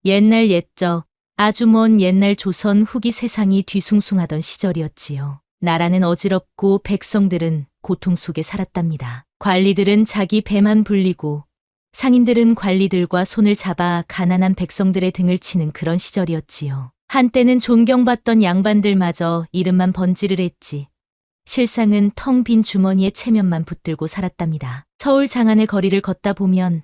옛날 옛적, 아주 먼 옛날 조선 후기 세상이 뒤숭숭하던 시절이었지요. 나라는 어지럽고 백성들은 고통 속에 살았답니다. 관리들은 자기 배만 불리고 상인들은 관리들과 손을 잡아 가난한 백성들의 등을 치는 그런 시절이었지요. 한때는 존경받던 양반들마저 이름만 번지를 했지. 실상은 텅 빈 주머니에 체면만 붙들고 살았답니다. 서울 장안의 거리를 걷다 보면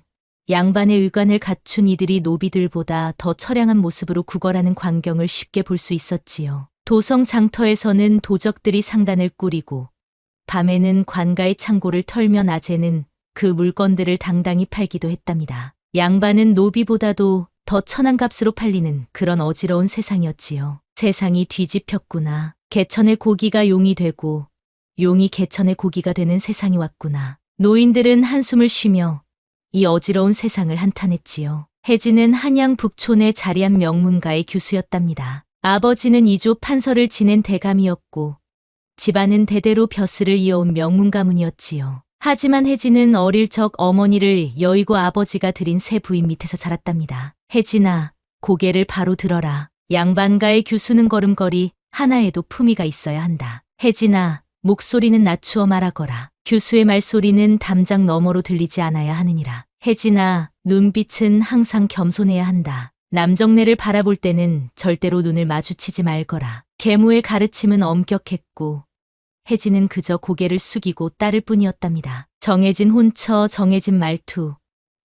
양반의 의관을 갖춘 이들이 노비들보다 더 처량한 모습으로 구걸하는 광경을 쉽게 볼 수 있었지요. 도성 장터에서는 도적들이 상단을 꾸리고 밤에는 관가의 창고를 털며 낮에는 그 물건들을 당당히 팔기도 했답니다. 양반은 노비보다도 더 천한 값으로 팔리는 그런 어지러운 세상이었지요. 세상이 뒤집혔구나. 개천의 고기가 용이 되고 용이 개천의 고기가 되는 세상이 왔구나. 노인들은 한숨을 쉬며 이 어지러운 세상을 한탄했지요. 혜진은 한양 북촌에 자리한 명문가의 교수였답니다. 아버지는 이조 판서를 지낸 대감이었고 집안은 대대로 벼슬을 이어온 명문 가문이었지요. 하지만 혜진은 어릴 적 어머니를 여의고 아버지가 들인 새 부인 밑에서 자랐답니다. 혜진아, 고개를 바로 들어라. 양반가의 교수는 걸음걸이 하나에도 품위가 있어야 한다. 혜진아, 목소리는 낮추어 말하거라. 교수의 말소리는 담장 너머로 들리지 않아야 하느니라. 혜진아, 눈빛은 항상 겸손해야 한다. 남정네를 바라볼 때는 절대로 눈을 마주치지 말거라. 계모의 가르침은 엄격했고 혜진은 그저 고개를 숙이고 따를 뿐이었답니다. 정해진 혼처, 정해진 말투,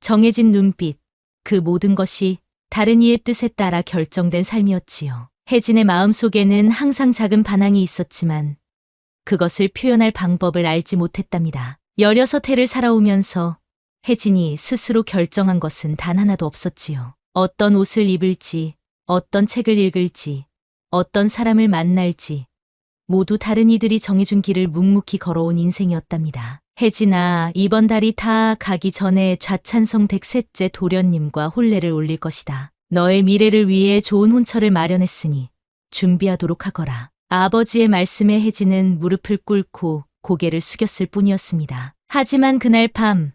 정해진 눈빛, 그 모든 것이 다른 이의 뜻에 따라 결정된 삶이었지요. 혜진의 마음속에는 항상 작은 반항이 있었지만 그것을 표현할 방법을 알지 못했답니다. 16해를 살아오면서 혜진이 스스로 결정한 것은 단 하나도 없었지요. 어떤 옷을 입을지, 어떤 책을 읽을지, 어떤 사람을 만날지 모두 다른 이들이 정해준 길을 묵묵히 걸어온 인생이었답니다. 혜진아, 이번 달이 다 가기 전에 좌찬성 댁셋째 도련님과 혼례를 올릴 것이다. 너의 미래를 위해 좋은 혼처를 마련했으니 준비하도록 하거라. 아버지의 말씀에 혜진은 무릎을 꿇고 고개를 숙였을 뿐이었습니다. 하지만 그날 밤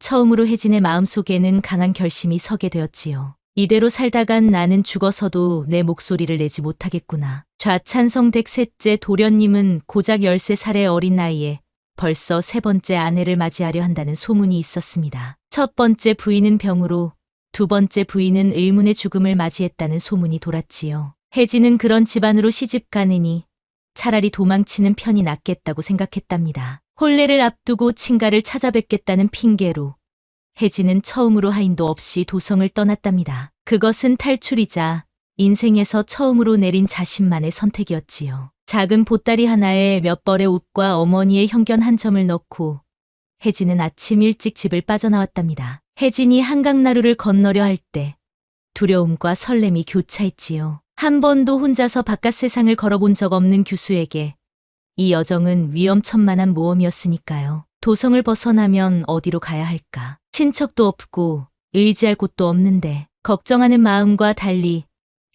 처음으로 혜진의 마음속에는 강한 결심이 서게 되었지요. 이대로 살다간 나는 죽어서도 내 목소리를 내지 못하겠구나. 좌찬성 댁 셋째 도련님은 고작 13살의 어린 나이에 벌써 세 번째 아내를 맞이하려 한다는 소문이 있었습니다. 첫 번째 부인은 병으로, 두 번째 부인은 의문의 죽음을 맞이했다는 소문이 돌았지요. 혜진은 그런 집안으로 시집 가느니 차라리 도망치는 편이 낫겠다고 생각했답니다. 혼례를 앞두고 친가를 찾아뵙겠다는 핑계로 혜진은 처음으로 하인도 없이 도성을 떠났답니다. 그것은 탈출이자 인생에서 처음으로 내린 자신만의 선택이었지요. 작은 보따리 하나에 몇 벌의 옷과 어머니의 형견 한 점을 넣고 혜진은 아침 일찍 집을 빠져나왔답니다. 혜진이 한강나루를 건너려 할 때 두려움과 설렘이 교차했지요. 한 번도 혼자서 바깥 세상을 걸어본 적 없는 교수에게 이 여정은 위험천만한 모험이었으니까요. 도성을 벗어나면 어디로 가야 할까? 친척도 없고 의지할 곳도 없는데 걱정하는 마음과 달리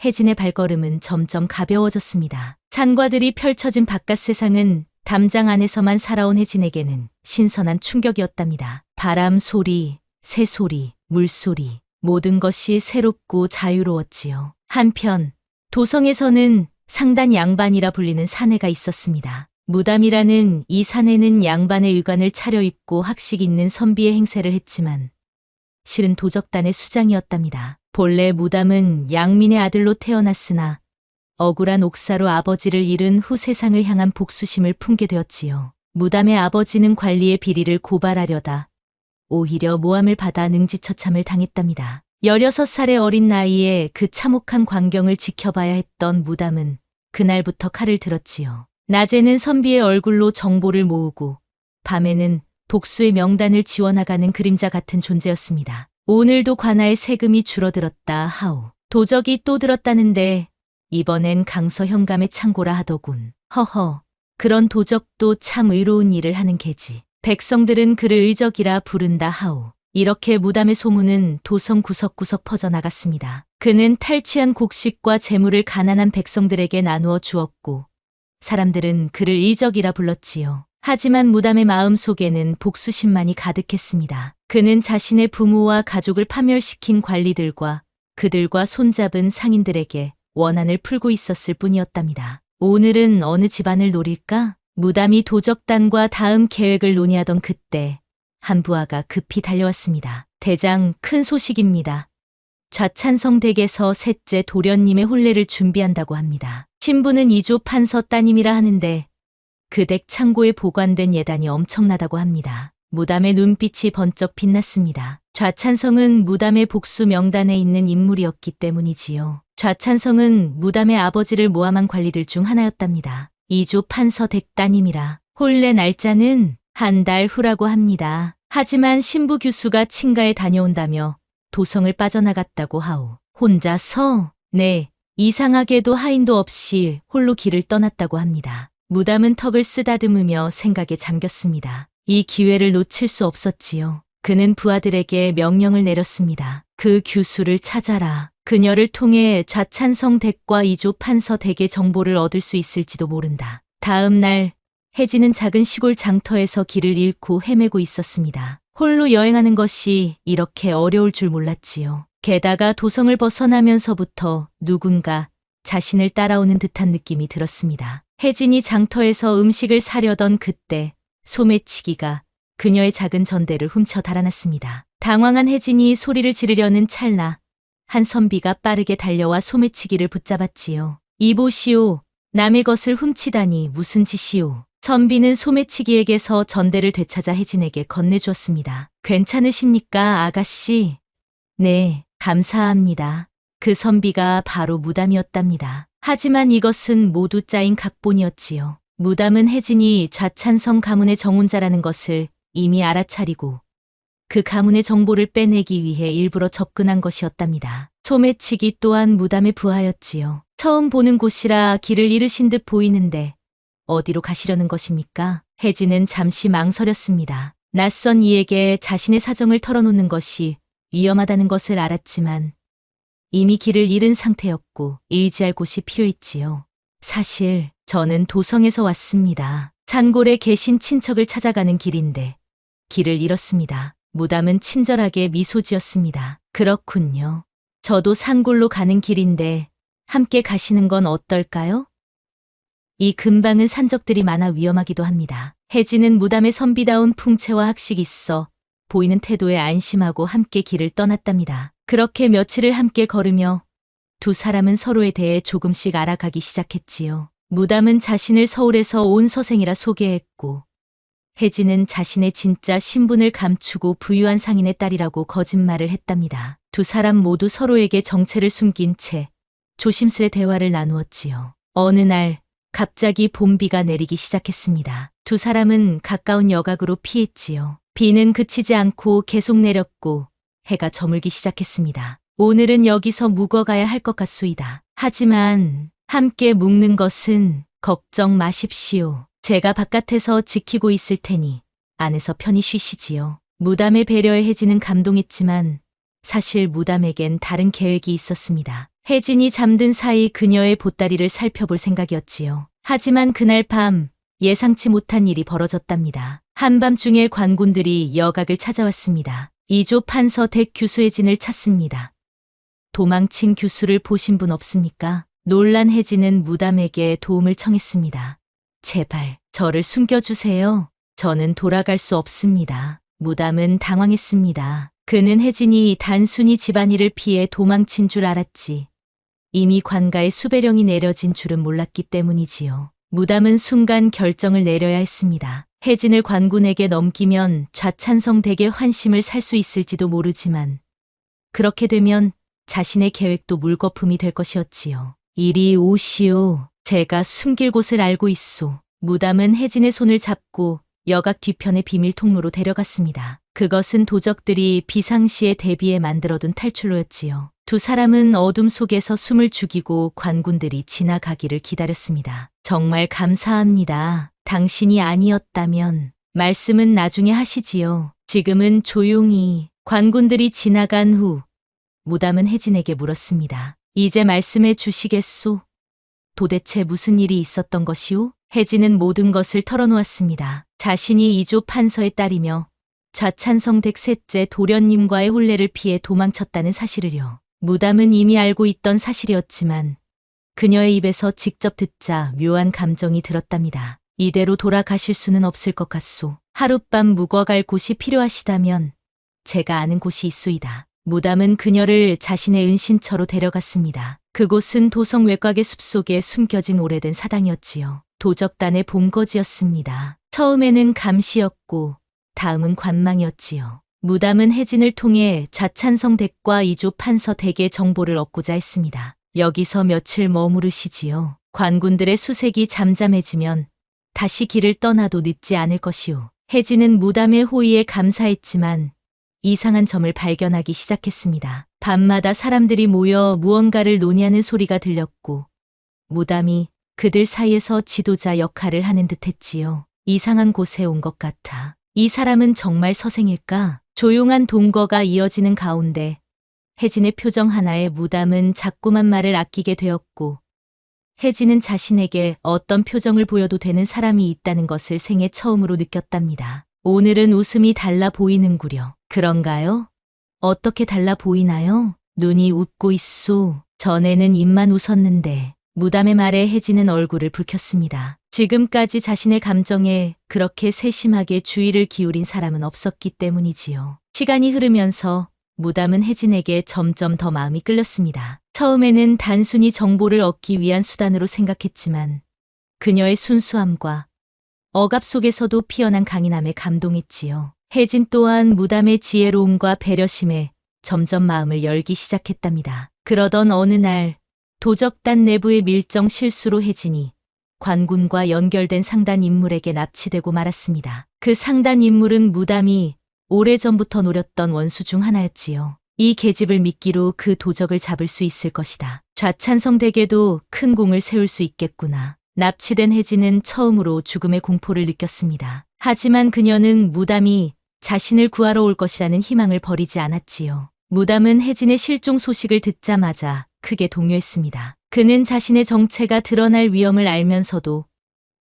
혜진의 발걸음은 점점 가벼워졌습니다. 창과들이 펼쳐진 바깥 세상은 담장 안에서만 살아온 혜진에게는 신선한 충격이었답니다. 바람 소리, 새 소리, 물소리, 모든 것이 새롭고 자유로웠지요. 한편 도성에서는 상단 양반이라 불리는 사내가 있었습니다. 무담이라는 이 사내는 양반의 의관을 차려입고 학식 있는 선비의 행세를 했지만 실은 도적단의 수장이었답니다. 본래 무담은 양민의 아들로 태어났으나 억울한 옥사로 아버지를 잃은 후 세상을 향한 복수심을 품게 되었지요. 무담의 아버지는 관리의 비리를 고발하려다 오히려 모함을 받아 능지처참을 당했답니다. 16살의 어린 나이에 그 참혹한 광경을 지켜봐야 했던 무담은 그날부터 칼을 들었지요. 낮에는 선비의 얼굴로 정보를 모으고 밤에는 복수의 명단을 지워나가는 그림자 같은 존재였습니다. 오늘도 관아의 세금이 줄어들었다 하오. 도적이 또 들었다는데 이번엔 강서 현감의 창고라 하더군. 허허, 그런 도적도 참 의로운 일을 하는 게지. 백성들은 그를 의적이라 부른다 하오. 이렇게 무담의 소문은 도성 구석구석 퍼져나갔습니다. 그는 탈취한 곡식과 재물을 가난한 백성들에게 나누어 주었고 사람들은 그를 의적이라 불렀지요. 하지만 무담의 마음속에는 복수심만이 가득했습니다. 그는 자신의 부모와 가족을 파멸시킨 관리들과 그들과 손잡은 상인들에게 원한을 풀고 있었을 뿐이었답니다. 오늘은 어느 집안을 노릴까? 무담이 도적단과 다음 계획을 논의하던 그때 한 부하가 급히 달려왔습니다. 대장, 큰 소식입니다. 좌찬성 댁에서 셋째 도련님의 혼례를 준비한다고 합니다. 신부는 이조 판서 따님이라 하는데 그 댁 창고에 보관된 예단이 엄청나다고 합니다. 무담의 눈빛이 번쩍 빛났습니다. 좌찬성은 무담의 복수 명단에 있는 인물이었기 때문이지요. 좌찬성은 무담의 아버지를 모함한 관리들 중 하나였답니다. 이조 판서 댁 따님이라 혼례 날짜는 한 달 후라고 합니다. 하지만 신부 규수가 친가에 다녀온다며 도성을 빠져나갔다고 하오. 혼자서? 네, 이상하게도 하인도 없이 홀로 길을 떠났다고 합니다. 무담은 턱을 쓰다듬으며 생각에 잠겼습니다. 이 기회를 놓칠 수 없었지요. 그는 부하들에게 명령을 내렸습니다. 그 규수를 찾아라. 그녀를 통해 좌찬성 댁과 이조 판서 댁의 정보를 얻을 수 있을지도 모른다. 다음 날 혜진은 작은 시골 장터에서 길을 잃고 헤매고 있었습니다. 홀로 여행하는 것이 이렇게 어려울 줄 몰랐지요. 게다가 도성을 벗어나면서부터 누군가 자신을 따라오는 듯한 느낌이 들었습니다. 혜진이 장터에서 음식을 사려던 그때 소매치기가 그녀의 작은 전대를 훔쳐 달아났습니다. 당황한 혜진이 소리를 지르려는 찰나 한 선비가 빠르게 달려와 소매치기를 붙잡았지요. 이보시오. 남의 것을 훔치다니 무슨 짓이오. 선비는 소매치기에게서 전대를 되찾아 혜진에게 건네주었습니다. 괜찮으십니까, 아가씨? 네, 감사합니다. 그 선비가 바로 무담이었답니다. 하지만 이것은 모두 짜인 각본이었지요. 무담은 혜진이 좌찬성 가문의 정혼자라는 것을 이미 알아차리고 그 가문의 정보를 빼내기 위해 일부러 접근한 것이었답니다. 소매치기 또한 무담의 부하였지요. 처음 보는 곳이라 길을 잃으신 듯 보이는데 어디로 가시려는 것입니까? 혜진은 잠시 망설였습니다. 낯선 이에게 자신의 사정을 털어놓는 것이 위험하다는 것을 알았지만 이미 길을 잃은 상태였고 의지할 곳이 필요했지요. 사실 저는 도성에서 왔습니다. 산골에 계신 친척을 찾아가는 길인데 길을 잃었습니다. 무담은 친절하게 미소 지었습니다. 그렇군요. 저도 산골로 가는 길인데 함께 가시는 건 어떨까요? 이 근방은 산적들이 많아 위험하기도 합니다. 혜진은 무담의 선비다운 풍채와 학식이 있어 보이는 태도에 안심하고 함께 길을 떠났답니다. 그렇게 며칠을 함께 걸으며 두 사람은 서로에 대해 조금씩 알아가기 시작했지요. 무담은 자신을 서울에서 온 서생이라 소개했고 혜진은 자신의 진짜 신분을 감추고 부유한 상인의 딸이라고 거짓말을 했답니다. 두 사람 모두 서로에게 정체를 숨긴 채 조심스레 대화를 나누었지요. 어느 날 갑자기 봄비가 내리기 시작했습니다. 두 사람은 가까운 여각으로 피했지요. 비는 그치지 않고 계속 내렸고 해가 저물기 시작했습니다. 오늘은 여기서 묵어가야 할 것 같소이다. 하지만 함께 묵는 것은 걱정 마십시오. 제가 바깥에서 지키고 있을 테니 안에서 편히 쉬시지요. 무담의 배려에 혜진은 감동했지만 사실 무담에겐 다른 계획이 있었습니다. 혜진이 잠든 사이 그녀의 보따리를 살펴볼 생각이었지요. 하지만 그날 밤 예상치 못한 일이 벌어졌답니다. 한밤중에 관군들이 여각을 찾아왔습니다. 이조 판서 댁 규수 혜진을 찾습니다. 도망친 규수를 보신 분 없습니까? 놀란 혜진은 무담에게 도움을 청했습니다. 제발 저를 숨겨주세요. 저는 돌아갈 수 없습니다. 무담은 당황했습니다. 그는 혜진이 단순히 집안일을 피해 도망친 줄 알았지. 이미 관가에 수배령이 내려진 줄은 몰랐기 때문이지요. 무담은 순간 결정을 내려야 했습니다. 혜진을 관군에게 넘기면 좌찬성 댁의 환심을 살 수 있을지도 모르지만 그렇게 되면 자신의 계획도 물거품이 될 것이었지요. 이리 오시오. 제가 숨길 곳을 알고 있소. 무담은 혜진의 손을 잡고 여각 뒤편의 비밀 통로로 데려갔습니다. 그것은 도적들이 비상시에 대비해 만들어둔 탈출로였지요. 두 사람은 어둠 속에서 숨을 죽이고 관군들이 지나가기를 기다렸습니다. 정말 감사합니다. 당신이 아니었다면 말씀은 나중에 하시지요. 지금은 조용히. 관군들이 지나간 후 무담은 혜진에게 물었습니다. 이제 말씀해 주시겠소? 도대체 무슨 일이 있었던 것이오? 혜진은 모든 것을 털어놓았습니다. 자신이 이조 판서의 딸이며 좌찬성 댁 셋째 도련님과의 혼례를 피해 도망쳤다는 사실을요. 무담은 이미 알고 있던 사실이었지만 그녀의 입에서 직접 듣자 묘한 감정이 들었답니다. 이대로 돌아가실 수는 없을 것 같소. 하룻밤 묵어갈 곳이 필요하시다면 제가 아는 곳이 있소이다. 무담은 그녀를 자신의 은신처로 데려갔습니다. 그곳은 도성 외곽의 숲속에 숨겨진 오래된 사당이었지요. 도적단의 본거지였습니다. 처음에는 감시였고 다음은 관망이었지요. 무담은 혜진을 통해 좌찬성 댁과 이조 판서 댁의 정보를 얻고자 했습니다. 여기서 며칠 머무르시지요. 관군들의 수색이 잠잠해지면 다시 길을 떠나도 늦지 않을 것이오. 혜진은 무담의 호의에 감사했지만 이상한 점을 발견하기 시작했습니다. 밤마다 사람들이 모여 무언가를 논의하는 소리가 들렸고 무담이 그들 사이에서 지도자 역할을 하는 듯했지요. 이상한 곳에 온 것 같아. 이 사람은 정말 서생일까? 조용한 동거가 이어지는 가운데 혜진의 표정 하나에 무담은 자꾸만 말을 아끼게 되었고 혜진은 자신에게 어떤 표정을 보여도 되는 사람이 있다는 것을 생애 처음으로 느꼈답니다. 오늘은 웃음이 달라 보이는구려. 그런가요? 어떻게 달라 보이나요? 눈이 웃고 있소. 전에는 입만 웃었는데. 무담의 말에 혜진은 얼굴을 붉혔습니다. 지금까지 자신의 감정에 그렇게 세심하게 주의를 기울인 사람은 없었기 때문이지요. 시간이 흐르면서 무담은 혜진에게 점점 더 마음이 끌렸습니다. 처음에는 단순히 정보를 얻기 위한 수단으로 생각했지만 그녀의 순수함과 억압 속에서도 피어난 강인함에 감동했지요. 혜진 또한 무담의 지혜로움과 배려심에 점점 마음을 열기 시작했답니다. 그러던 어느 날 도적단 내부의 밀정 실수로 혜진이 관군과 연결된 상단 인물에게 납치되고 말았습니다. 그 상단 인물은 무담이 오래전부터 노렸던 원수 중 하나였지요. 이 계집을 미끼로 그 도적을 잡을 수 있을 것이다. 좌찬성 댁에도 큰 공을 세울 수 있겠구나. 납치된 혜진은 처음으로 죽음의 공포를 느꼈습니다. 하지만 그녀는 무담이 자신을 구하러 올 것이라는 희망을 버리지 않았지요. 무담은 혜진의 실종 소식을 듣자마자 크게 동요했습니다. 그는 자신의 정체가 드러날 위험을 알면서도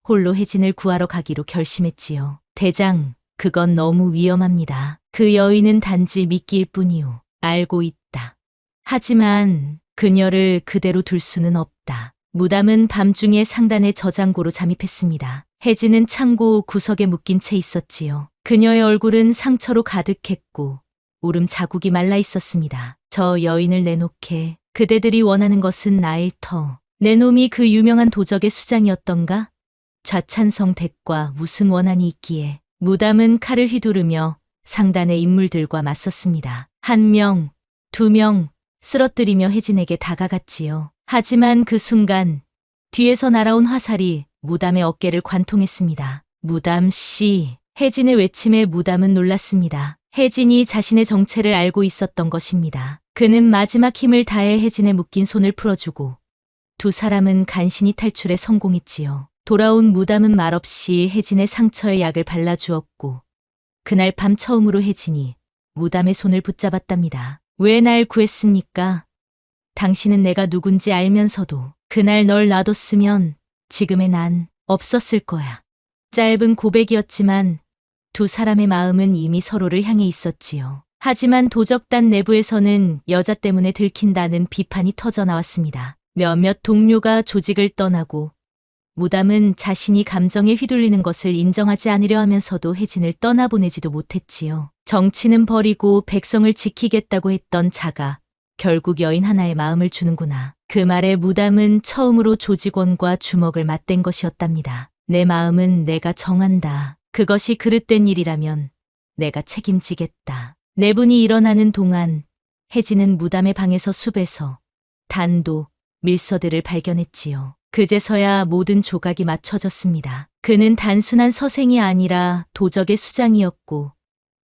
홀로 혜진을 구하러 가기로 결심했지요. 대장, 그건 너무 위험합니다. 그 여인은 단지 미끼일 뿐이오. 알고 있다. 하지만 그녀를 그대로 둘 수는 없다. 무담은 밤중에 상단의 저장고로 잠입했습니다. 혜진은 창고 구석에 묶인 채 있었지요. 그녀의 얼굴은 상처로 가득했고 울음 자국이 말라 있었습니다. 저 여인을 내놓게. 그대들이 원하는 것은 나일 터. 내 놈이 그 유명한 도적의 수장이었던가? 좌찬성 댁과 무슨 원한이 있기에. 무담은 칼을 휘두르며 상단의 인물들과 맞섰습니다. 1명, 2명 쓰러뜨리며 혜진에게 다가갔지요. 하지만 그 순간 뒤에서 날아온 화살이 무담의 어깨를 관통했습니다. 무담 씨. 혜진의 외침에 무담은 놀랐습니다. 혜진이 자신의 정체를 알고 있었던 것입니다. 그는 마지막 힘을 다해 혜진의 묶인 손을 풀어주고 두 사람은 간신히 탈출에 성공했지요. 돌아온 무담은 말없이 혜진의 상처에 약을 발라주었고 그날 밤 처음으로 혜진이 무담의 손을 붙잡았답니다. 왜 날 구했습니까? 당신은 내가 누군지 알면서도 그날 널 놔뒀으면 지금의 난 없었을 거야. 짧은 고백이었지만 두 사람의 마음은 이미 서로를 향해 있었지요. 하지만 도적단 내부에서는 여자 때문에 들킨다는 비판이 터져나왔습니다. 몇몇 동료가 조직을 떠나고 무담은 자신이 감정에 휘둘리는 것을 인정하지 않으려 하면서도 혜진을 떠나보내지도 못했지요. 정치는 버리고 백성을 지키겠다고 했던 자가 결국 여인 하나의 마음을 주는구나. 그 말에 무담은 처음으로 조직원과 주먹을 맞댄 것이었답니다. 내 마음은 내가 정한다. 그것이 그릇된 일이라면 내가 책임지겠다. 내분이 일어나는 동안 혜진은 무담의 방에서 숲에서 단도, 밀서들을 발견했지요. 그제서야 모든 조각이 맞춰졌습니다. 그는 단순한 서생이 아니라 도적의 수장이었고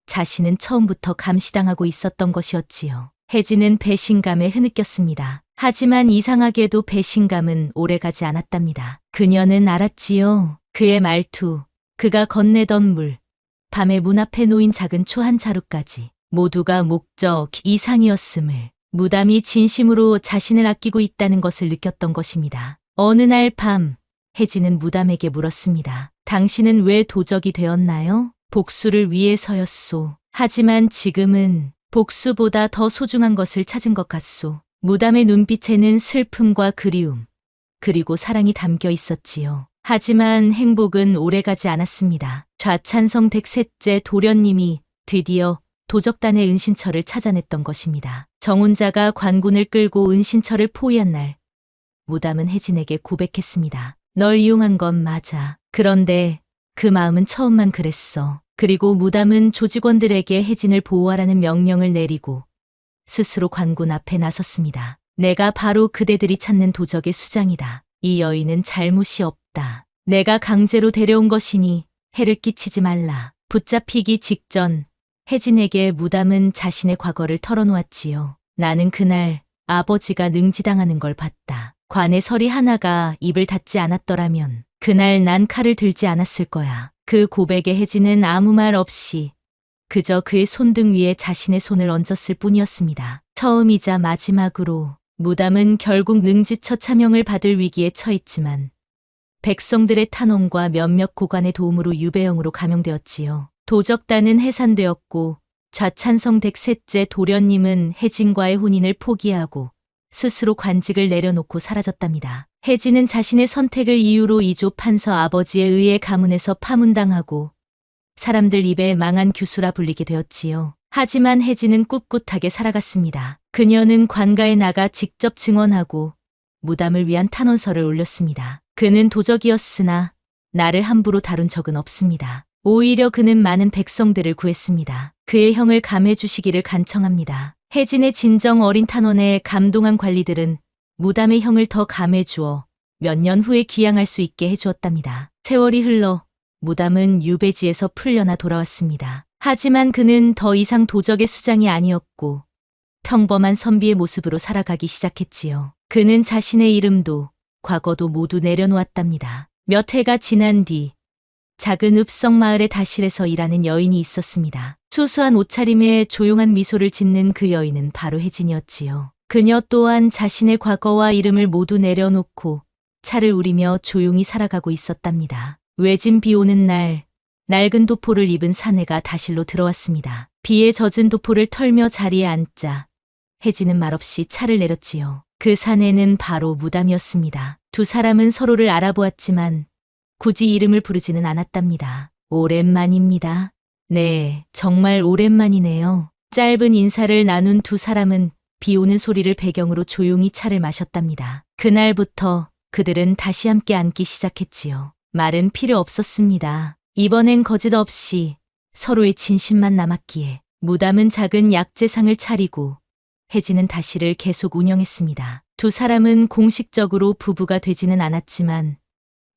자신은 처음부터 감시당하고 있었던 것이었지요. 혜진은 배신감에 흐느꼈습니다. 하지만 이상하게도 배신감은 오래가지 않았답니다. 그녀는 알았지요. 그의 말투, 그가 건네던 물, 밤에 문 앞에 놓인 작은 초 한 자루까지 모두가 목적 이상이었음을 무담이 진심으로 자신을 아끼고 있다는 것을 느꼈던 것입니다. 어느 날 밤 혜진은 무담에게 물었습니다. 당신은 왜 도적이 되었나요? 복수를 위해서였소. 하지만 지금은 복수보다 더 소중한 것을 찾은 것 같소. 무담의 눈빛에는 슬픔과 그리움, 그리고 사랑이 담겨 있었지요. 하지만 행복은 오래가지 않았습니다. 좌찬성댁 셋째 도련님이 드디어 도적단의 은신처를 찾아냈던 것입니다. 정훈자가 관군을 끌고 은신처를 포위한 날, 무담은 혜진에게 고백했습니다. 널 이용한 건 맞아. 그런데 그 마음은 처음만 그랬어. 그리고 무담은 조직원들에게 혜진을 보호하라는 명령을 내리고 스스로 관군 앞에 나섰습니다. 내가 바로 그대들이 찾는 도적의 수장이다. 이 여인은 잘못이 없다. 내가 강제로 데려온 것이니 해를 끼치지 말라. 붙잡히기 직전 혜진에게 무담은 자신의 과거를 털어놓았지요. 나는 그날 아버지가 능지당하는 걸 봤다. 관의 서리 하나가 입을 닫지 않았더라면 그날 난 칼을 들지 않았을 거야. 그 고백에 혜진은 아무 말 없이 그저 그의 손등 위에 자신의 손을 얹었을 뿐이었습니다. 처음이자 마지막으로 무담은 결국 능지처참형을 받을 위기에 처했지만 백성들의 탄원과 몇몇 고관의 도움으로 유배형으로 감형되었지요. 도적단은 해산되었고 좌찬성댁 셋째 도련님은 혜진과의 혼인을 포기하고 스스로 관직을 내려놓고 사라졌답니다. 혜진은 자신의 선택을 이유로 이조 판서 아버지에 의해 가문에서 파문당하고 사람들 입에 망한 교수라 불리게 되었지요. 하지만 혜진은 꿋꿋하게 살아갔습니다. 그녀는 관가에 나가 직접 증언하고 무담을 위한 탄원서를 올렸습니다. 그는 도적이었으나 나를 함부로 다룬 적은 없습니다. 오히려 그는 많은 백성들을 구했습니다. 그의 형을 감해 주시기를 간청합니다. 혜진의 진정 어린 탄원에 감동한 관리들은 무담의 형을 더 감해 주어 몇 년 후에 귀양할 수 있게 해주었답니다. 세월이 흘러 무담은 유배지에서 풀려나 돌아왔습니다. 하지만 그는 더 이상 도적의 수장이 아니었고 평범한 선비의 모습으로 살아가기 시작했지요. 그는 자신의 이름도 과거도 모두 내려놓았답니다. 몇 해가 지난 뒤 작은 읍성마을의 다실에서 일하는 여인이 있었습니다. 수수한 옷차림에 조용한 미소를 짓는 그 여인은 바로 혜진이었지요. 그녀 또한 자신의 과거와 이름을 모두 내려놓고 차를 우리며 조용히 살아가고 있었답니다. 외진 비 오는 날, 낡은 도포를 입은 사내가 다실로 들어왔습니다. 비에 젖은 도포를 털며 자리에 앉자 혜진은 말없이 차를 내렸지요. 그 사내는 바로 무담이었습니다. 두 사람은 서로를 알아보았지만 굳이 이름을 부르지는 않았답니다. 오랜만입니다. 네, 정말 오랜만이네요. 짧은 인사를 나눈 두 사람은 비 오는 소리를 배경으로 조용히 차를 마셨답니다. 그날부터 그들은 다시 함께 앉기 시작했지요. 말은 필요 없었습니다. 이번엔 거짓 없이 서로의 진심만 남았기에 무담은 작은 약재상을 차리고 혜진은 다시를 계속 운영했습니다. 두 사람은 공식적으로 부부가 되지는 않았지만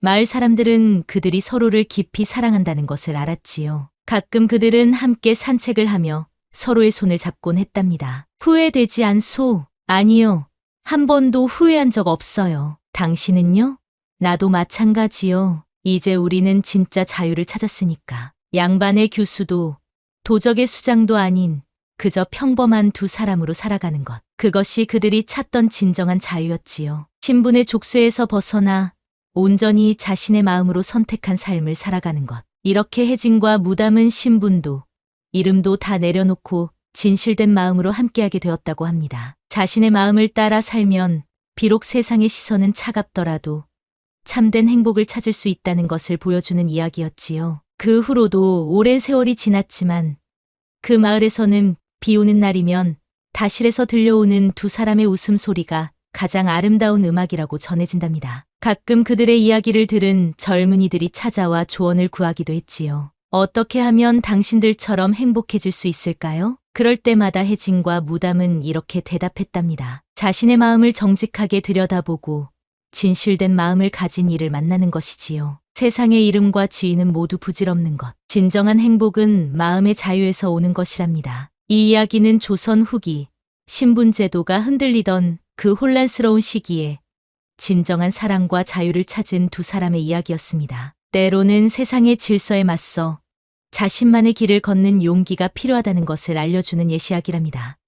마을 사람들은 그들이 서로를 깊이 사랑한다는 것을 알았지요. 가끔 그들은 함께 산책을 하며 서로의 손을 잡곤 했답니다. 후회되지 않소? 아니요. 한 번도 후회한 적 없어요. 당신은요? 나도 마찬가지요. 이제 우리는 진짜 자유를 찾았으니까. 양반의 교수도 도적의 수장도 아닌 그저 평범한 두 사람으로 살아가는 것. 그것이 그들이 찾던 진정한 자유였지요. 신분의 족쇄에서 벗어나 온전히 자신의 마음으로 선택한 삶을 살아가는 것. 이렇게 혜진과 무담은 신분도 이름도 다 내려놓고 진실된 마음으로 함께하게 되었다고 합니다. 자신의 마음을 따라 살면 비록 세상의 시선은 차갑더라도 참된 행복을 찾을 수 있다는 것을 보여주는 이야기였지요. 그 후로도 오랜 세월이 지났지만 그 마을에서는 비 오는 날이면 다실에서 들려오는 두 사람의 웃음소리가 가장 아름다운 음악이라고 전해진답니다. 가끔 그들의 이야기를 들은 젊은이들이 찾아와 조언을 구하기도 했지요. 어떻게 하면 당신들처럼 행복해질 수 있을까요? 그럴 때마다 혜진과 무담은 이렇게 대답했답니다. 자신의 마음을 정직하게 들여다보고 진실된 마음을 가진 이를 만나는 것이지요. 세상의 이름과 지위는 모두 부질없는 것. 진정한 행복은 마음의 자유에서 오는 것이랍니다. 이 이야기는 조선 후기 신분제도가 흔들리던 그 혼란스러운 시기에 진정한 사랑과 자유를 찾은 두 사람의 이야기였습니다. 때로는 세상의 질서에 맞서 자신만의 길을 걷는 용기가 필요하다는 것을 알려주는 예시이랍니다.